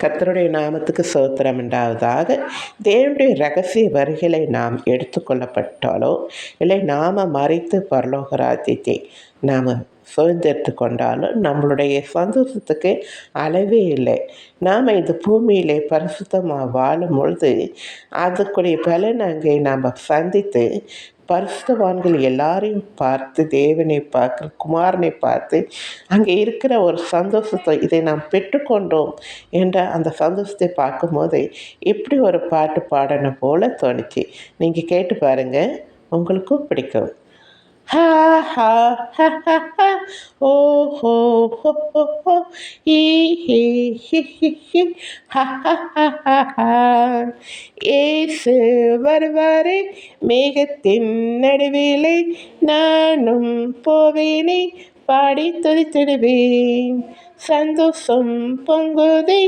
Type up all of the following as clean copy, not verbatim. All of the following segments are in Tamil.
கர்த்தருடைய நாமத்துக்கு ஸ்தோத்திரம் உண்டாவதாக. தேவனுடைய ரகசிய வரிகளை நாம் எடுத்துக்கொள்ளப்பட்டாலோ இல்லை நாம் மறித்து பரலோக ராஜ்யத்தை நாம் சுதந்திரத்து கொண்டாலும் நம்மளுடைய சந்தோஷத்துக்கு அளவே இல்லை. நாம் இந்த பூமியிலே பரிசுத்தமாக வாழும் பொழுது அதுக்குரிய பலன் அங்கே நாம் சந்தித்து பரிசுத்தவான்கள் எல்லாரையும் பார்த்து தேவனை பார்த்து குமாரனை பார்த்து அங்கே இருக்கிற ஒரு சந்தோஷத்தை இதை நாம் பெற்றுக்கொண்டோம் என்ற அந்த சந்தோஷத்தை பார்க்கும்போது இப்படி ஒரு பாட்டு பாடணும் போல தோணுச்சு. நீங்கள் கேட்டு பாருங்கள், உங்களுக்கும் பிடிக்கும். Ha ha ha ha ha, oh ho ho ho ho, he he he he he, ha ha ha ha ha. இயேசு வருவாரே மேகத்தின் நடுவிலே, நானும் போவேனே பாடி துதித்திடுவேன். சந்தோஷம் பொங்குதே,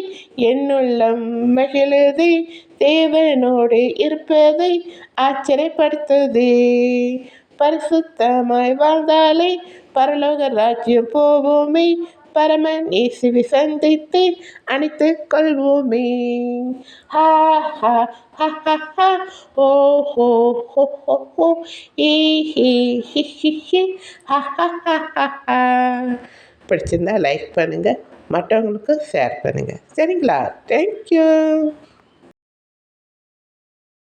என்னுள்ளம் மகிழுதே, தேவனோடு இருப்பதை ஆச்சரியப்படுத்துதே. பரிசுத்தமாய் வாழ்ந்தாலே பரலோக ராஜ்யம் போவோமே, பரமன் இயேசுவை சந்தித்து அணைத்து கொள்வோமே. ஹா ஹா ஹா ஹா ஹா, ஓ ஹோ ஹோ ஹோ ஹோ, ஈ ஹி ஹி ஹி ஹி, ஹா ஹா ஹா ஹா ஹா. பிடிச்சிருந்தா லைக் பண்ணுங்கள், மற்றவங்களுக்கு ஷேர் பண்ணுங்கள். சரிங்களா? தேங்க்யூ.